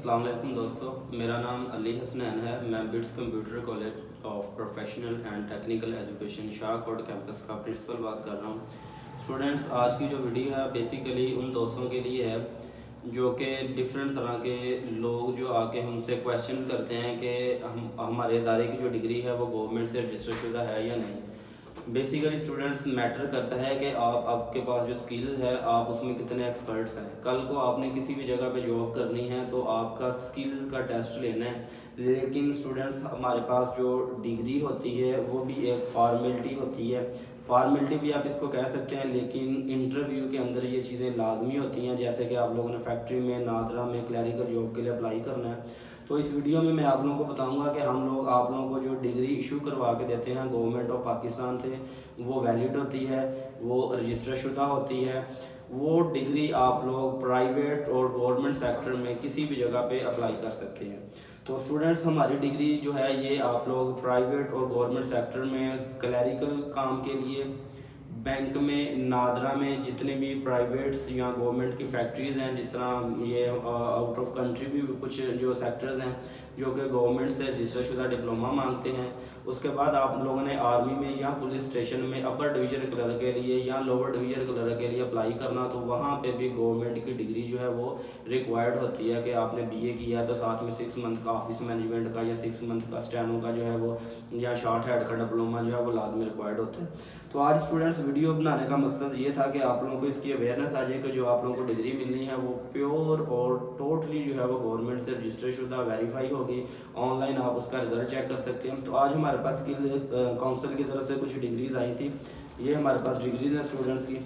अस्सलाम वालेकुम दोस्तों, मेरा नाम अली हसनैन है। मैं bits computer college of professional and technical education Shahkot campus का प्रिंसिपल बात कर रहा हूँ। स्टूडेंट्स, आज की जो वीडियो है बेसिकली उन दोस्तों के लिए है जो कि डिफरेंट तरह के लोग जो आके हमसे क्वेश्चन करते हैं कि हमारे इदारे की जो डिग्री है वो गवर्नमेंट से रजिस्टर शुदा है या नहीं। बेसिकली स्टूडेंट्स मैटर करता है कि आपके पास जो स्किल्स है आप उसमें कितने एक्सपर्ट्स हैं। कल को आपने किसी भी जगह पे जॉब करनी है तो आपका स्किल्स का टेस्ट लेना है। लेकिन स्टूडेंट्स, हमारे पास जो डिग्री होती है वो भी एक फॉर्मेलिटी होती है। फॉर्मेलिटी भी आप इसको कह सकते हैं, लेकिन इंटरव्यू के अंदर ये चीज़ें लाजमी होती हैं। जैसे कि आप लोगों ने फैक्ट्री में, नादरा में क्लैरिकल जॉब के लिए अप्लाई करना है, तो इस वीडियो में मैं आप लोगों को बताऊंगा कि हम लोग आप लोगों को जो डिग्री इशू करवा के देते हैं गवर्नमेंट ऑफ पाकिस्तान से, वो वैलिड होती है, वो रजिस्टर शुदा होती है। वो डिग्री आप लोग प्राइवेट और गवर्नमेंट सेक्टर में किसी भी जगह पे अप्लाई कर सकते हैं। तो स्टूडेंट्स, हमारी डिग्री जो है ये आप लोग प्राइवेट और गवर्नमेंट सेक्टर में क्लैरिकल काम के लिए, बैंक में, नादरा में, जितने भी प्राइवेट्स या गवर्नमेंट की फैक्ट्रीज़ हैं, जिस तरह ये आउट ऑफ कंट्री भी कुछ जो सेक्टर्स हैं जो कि गवर्नमेंट से रजिस्टर शुदा डिप्लोमा मांगते हैं। उसके बाद आप लोगों ने आर्मी में या पुलिस स्टेशन में अपर डिवीज़न क्लर्क के लिए या लोअर डिवीज़न क्लर्क के लिए अप्लाई करना, तो वहाँ पे भी गवर्नमेंट की डिग्री जो है वो रिक्वायर्ड होती है कि आपने बीए किया है तो साथ में 6 मंथ का ऑफिस मैनेजमेंट का या 6 मंथ का स्टेनो का जो है वो, या शॉर्ट हेड का डिप्लोमा जो है वो लाजमी रिक्वायर्ड होता है। तो आज स्टूडेंट्स, वीडियो बनाने का मकसद ये था कि आप लोगों को इसकी अवेयरनेस आ जाए कि जो आप लोगों को डिग्री मिलनी है वो प्योर और टोटली जो है वो गवर्नमेंट से रजिस्टर शुदा वेरीफाई होगी। ऑनलाइन आप उसका रिजल्ट चेक कर सकते हैं। तो आज हमारे पास स्किल काउंसिल की तरफ से कुछ डिग्रीज आई थी। ये हमारे पास डिग्रीज हैं स्टूडेंट्स की।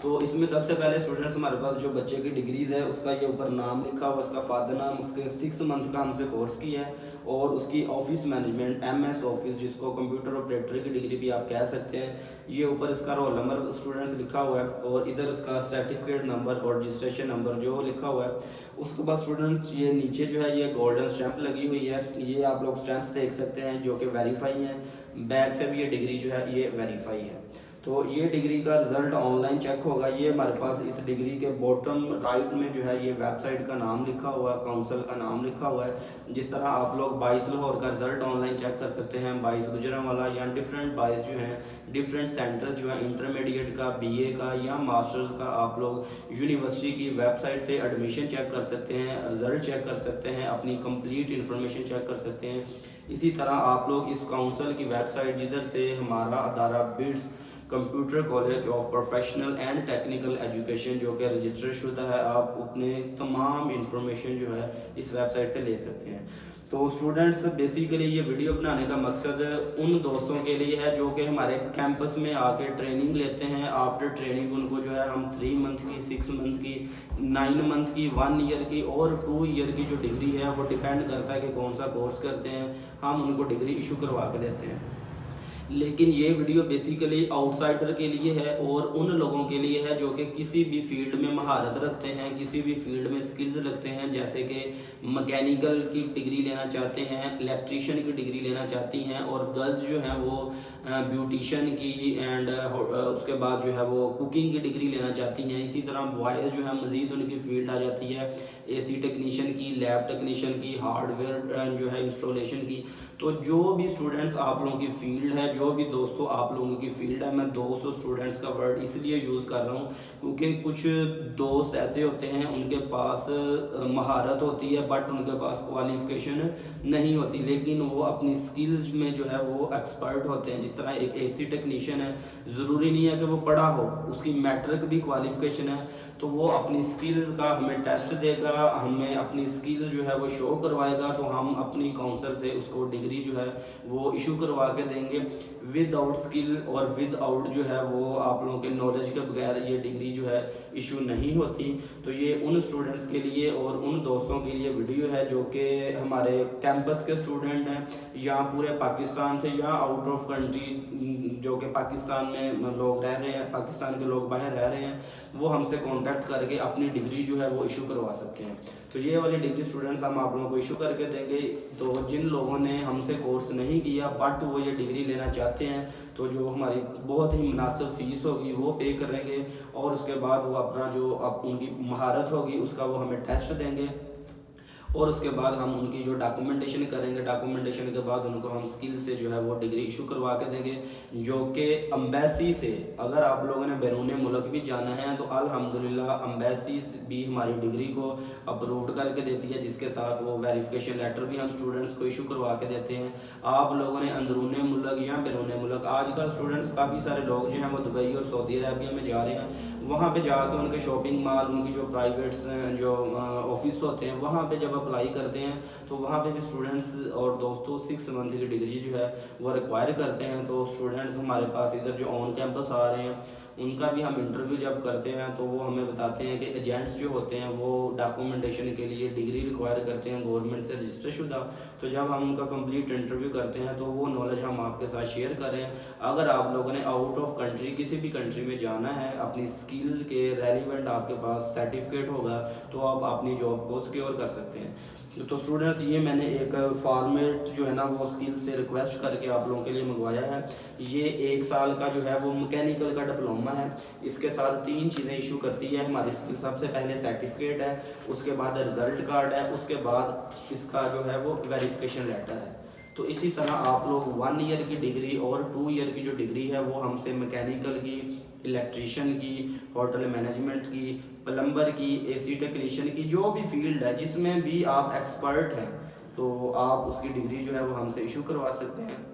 तो इसमें सबसे पहले स्टूडेंट्स, हमारे पास जो बच्चे की डिग्रीज है उसका ये ऊपर नाम लिखा हुआ, उसका फादर नाम, उसके 6 मंथ का हमसे कोर्स किया है, और उसकी ऑफिस मैनेजमेंट MS ऑफिस, जिसको कंप्यूटर ऑपरेटर की डिग्री भी आप कह सकते हैं, ये ऊपर इसका रोल नंबर स्टूडेंट्स लिखा हुआ है, और इधर उसका सर्टिफिकेट नंबर और रजिस्ट्रेशन नंबर जो लिखा हुआ है। उसके बाद स्टूडेंट्स, ये नीचे जो है ये गोल्डन स्टैंप लगी हुई है, ये आप लोग स्टैंप्स देख सकते हैं जो कि वेरीफाई हैं। बैक से भी ये डिग्री जो है ये वेरीफाई है। तो ये डिग्री का रिजल्ट ऑनलाइन चेक होगा। ये हमारे पास इस डिग्री के बॉटम राइट में जो है ये वेबसाइट का नाम लिखा हुआ है, काउंसिल का नाम लिखा हुआ है। जिस तरह आप लोग 22 लाहौर का रिजल्ट ऑनलाइन चेक कर सकते हैं, 22 गुजरांवाला या डिफरेंट 22 जो हैं डिफरेंट सेंटर्स जो है इंटरमीडिएट का, BA का या मास्टर्स का, आप लोग यूनिवर्सिटी की वेबसाइट से एडमिशन चेक कर सकते हैं, रिजल्ट चेक कर सकते हैं, अपनी कंप्लीट इन्फॉर्मेशन चेक कर सकते हैं। इसी तरह आप लोग इस काउंसिल की वेबसाइट, जिधर से हमारा अदारा BITS computer college of professional and technical education जो कि रजिस्टर शुदा है, आप अपने तमाम इंफॉर्मेशन जो है इस वेबसाइट से ले सकते हैं। तो स्टूडेंट्स, बेसिकली ये वीडियो बनाने का मकसद उन दोस्तों के लिए है जो कि हमारे कैंपस में आके ट्रेनिंग लेते हैं। आफ्टर ट्रेनिंग उनको जो है हम 3 मंथ की, 6 मंथ की, 9 मंथ की, 1 ईयर की और 2 ईयर की जो डिग्री है वो डिपेंड करता है कि कौन सा कोर्स करते हैं, हम उनको डिग्री इशू करवा के देते हैं। लेकिन ये वीडियो बेसिकली आउटसाइडर के लिए है और उन लोगों के लिए है जो कि किसी भी फील्ड में महारत रखते हैं, किसी भी फील्ड में स्किल्स रखते हैं, जैसे कि मैकेनिकल की डिग्री लेना चाहते हैं, इलेक्ट्रीशियन की डिग्री लेना चाहती हैं, और गर्ल्स जो हैं वो ब्यूटिशियन की एंड उसके बाद जो है वो कुकिंग की डिग्री लेना चाहती हैं। इसी तरह बॉयज़ जो है मज़ीद उनकी फील्ड आ जाती है AC टेक्नीशियन की, लैब टेक्नीशियन की, हार्डवेयर जो है इंस्टॉलेशन की। तो जो भी स्टूडेंट्स आप लोगों की फील्ड है, जो भी दोस्तों आप लोगों की फील्ड है, मैं 200 स्टूडेंट्स का वर्ड इसलिए यूज़ कर रहा हूँ क्योंकि कुछ दोस्त ऐसे होते हैं उनके पास महारत होती है बट उनके पास क्वालिफिकेशन नहीं होती, लेकिन वो अपनी स्किल्स में जो है वो एक्सपर्ट होते हैं। जिस तरह एक AC टेक्नीशियन है, ज़रूरी नहीं है कि वो पढ़ा हो, उसकी मैट्रिक भी क्वालिफिकेशन है, तो वो अपनी स्किल्स का हमें टेस्ट देगा, हमें अपनी स्किल्स जो है वो शो करवाएगा, तो हम अपनी काउंसिल से उसको डिग्री जो है वो इशू करवा के देंगे। विदाउट स्किल और विदाउट जो है वो आप लोगों के नॉलेज के बगैर ये डिग्री जो है इशू नहीं होती। तो ये उन स्टूडेंट्स के लिए और उन दोस्तों के लिए वीडियो है जो कि हमारे कैंपस के स्टूडेंट हैं या पूरे पाकिस्तान से या आउट ऑफ कंट्री जो कि पाकिस्तान में लोग रह रहे हैं, पाकिस्तान के लोग बाहर रह रहे हैं, वो हमसे कांटेक्ट करके अपनी डिग्री जो है वो इशू करवा सकते हैं। तो ये वाली डिग्री स्टूडेंट्स हम आप लोगों को इशू करके देंगे। तो जिन लोगों ने हमसे कोर्स नहीं किया बट वो ये डिग्री लेना चाहते हैं, तो जो हमारी बहुत ही मुनासिब फ़ीस होगी वो पे करेंगे, और उसके बाद वो अपना जो उनकी महारत होगी उसका वो हमें टेस्ट देंगे, और उसके बाद हम उनकी जो डॉक्यूमेंटेशन करेंगे, डॉक्यूमेंटेशन के बाद उनको हम स्किल से जो है वो डिग्री इशू करवा के देंगे, जो कि अम्बेसी से, अगर आप लोगों ने बैरून मुल्क भी जाना है तो अल्हम्दुलिल्लाह अम्बेसी भी हमारी डिग्री को अप्रूव्ड करके देती है, जिसके साथ वो वेरिफिकेशन लेटर भी हम स्टूडेंट्स को इशू करवा के देते हैं। आप लोगों ने अंदरून मुल्क या बैरून मुल्क, आजकल स्टूडेंट्स काफ़ी सारे लोग जो हैं वो दुबई और सऊदी अरबिया में जा रहे हैं, वहाँ पे जाके उनके शॉपिंग मॉल, उनकी जो प्राइवेट जो ऑफिस होते हैं, वहाँ पे जब अप्लाई करते हैं तो वहाँ पे भी स्टूडेंट्स और दोस्तों 6 मंथ की डिग्री जो है वो रिक्वायर करते हैं। तो स्टूडेंट्स हमारे पास इधर जो ऑन कैंपस आ रहे हैं उनका भी हम इंटरव्यू जब करते हैं तो वो हमें बताते हैं कि एजेंट्स जो होते हैं वो डॉक्यूमेंटेशन के लिए डिग्री रिक्वायर करते हैं गवर्नमेंट से रजिस्टर शुदा। तो जब हम उनका कंप्लीट इंटरव्यू करते हैं तो वो नॉलेज हम आपके साथ शेयर कर रहे हैं। अगर आप लोगों ने आउट ऑफ कंट्री किसी भी कंट्री में जाना है, अपनी स्किल के रेलिवेंट आपके पास सर्टिफिकेट होगा तो आप अपनी जॉब को सिक्योर कर सकते हैं। तो स्टूडेंट्स ये मैंने एक फॉर्मेट जो है ना वो स्किल से रिक्वेस्ट करके आप लोगों के लिए मंगवाया है। ये 1 साल का जो है वो मैकेनिकल का डिप्लोमा है। इसके साथ 3 चीज़ें इशू करती है हमारी स्किल। सबसे पहले सर्टिफिकेट है, उसके बाद रिजल्ट कार्ड है, उसके बाद इसका जो है वो वेरिफिकेशन लेटर है। तो इसी तरह आप लोग 1 ईयर की डिग्री और 2 ईयर की जो डिग्री है वो हमसे मैकेनिकल की, इलेक्ट्रीशियन की, होटल मैनेजमेंट की, प्लम्बर की, एसी टेक्नीशियन की, जो भी फील्ड है जिसमें भी आप एक्सपर्ट हैं तो आप उसकी डिग्री जो है वो हमसे इशू करवा सकते हैं।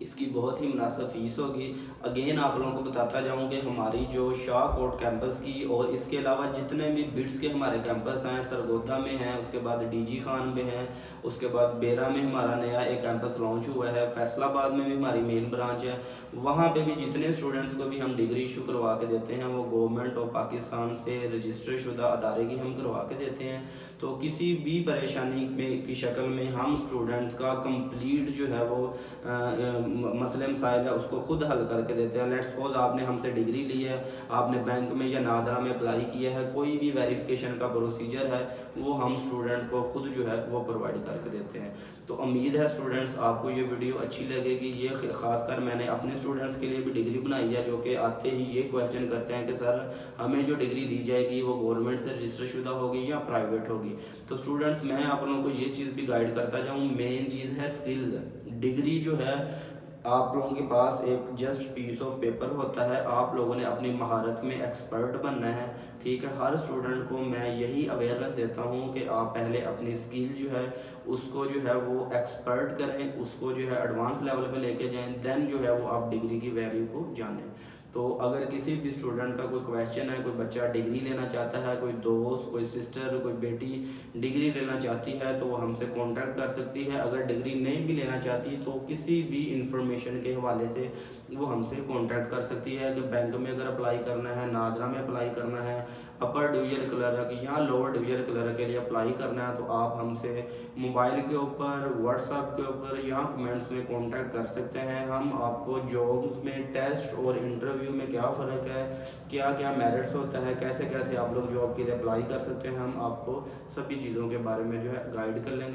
इसकी बहुत ही मुनासिब फ़ीस होगी। अगेन आप लोगों को बताता जाऊँ कि हमारी जो शाहकोट कैंपस की और इसके अलावा जितने भी बिट्स के हमारे कैंपस हैं, सरगोदा में हैं, उसके बाद डीजी खान में हैं, उसके बाद बेरा में हमारा नया एक कैंपस लॉन्च हुआ है, फैसलाबाद में भी हमारी मेन ब्रांच है। वहाँ पे भी जितने स्टूडेंट्स को भी हम डिग्री इशू करवा के देते हैं वो गवर्नमेंट ऑफ पाकिस्तान से रजिस्टर शुदा अदारे की हम करवा के देते हैं। तो किसी भी परेशानी में की शक्ल में हम स्टूडेंट्स का कंप्लीट जो है वो मसले मसाइल है उसको खुद हल करके देते हैं। लेट्स सपोज आपने हमसे डिग्री ली है, आपने बैंक में या नादरा में अप्लाई किया है, कोई भी वेरिफिकेशन का प्रोसीजर है वो हम स्टूडेंट को खुद जो है वो प्रोवाइड करके देते हैं। तो उम्मीद है स्टूडेंट्स आपको ये वीडियो अच्छी लगेगी। ये ख़ासकर मैंने अपने स्टूडेंट्स के लिए भी डिग्री बनाई है जो कि आते ही ये क्वेश्चन करते हैं कि सर हमें जो डिग्री दी जाएगी वो गवर्नमेंट से रजिस्टर शुदा होगी या प्राइवेट होगी। तो स्टूडेंट्स मैं आप लोगों को ये चीज़ भी गाइड करता जाऊँ, मेन चीज़ है स्किल्स। डिग्री जो है आप लोगों के पास एक जस्ट पीस ऑफ पेपर होता है, आप लोगों ने अपनी महारत में एक्सपर्ट बनना है। ठीक है, हर स्टूडेंट को मैं यही अवेयरनेस देता हूँ कि आप पहले अपनी स्किल जो है उसको जो है वो एक्सपर्ट करें, उसको जो है एडवांस लेवल पे लेके जाएं, देन जो है वो आप डिग्री की वैल्यू को जानें। तो अगर किसी भी स्टूडेंट का कोई क्वेश्चन है, कोई बच्चा डिग्री लेना चाहता है, कोई दोस्त, कोई सिस्टर, कोई बेटी डिग्री लेना चाहती है तो वो हमसे कांटेक्ट कर सकती है। अगर डिग्री नहीं भी लेना चाहती तो किसी भी इंफॉर्मेशन के हवाले से वो हमसे कांटेक्ट कर सकती है कि बैंक में अगर अप्लाई करना है, नादरा में अप्लाई करना है, अपर डिवीजन क्लर्क या लोअर डिवीजन क्लर्क के लिए अप्लाई करना है तो आप हमसे मोबाइल के ऊपर, व्हाट्सएप के ऊपर या कमेंट्स में कांटेक्ट कर सकते हैं। हम आपको जॉब्स में टेस्ट और इंटरव्यू में क्या फ़र्क है, क्या क्या मेरिट्स होता है, कैसे कैसे आप लोग जॉब के लिए अप्लाई कर सकते हैं, हम आपको सभी चीज़ों के बारे में जो है गाइड कर लेंगे।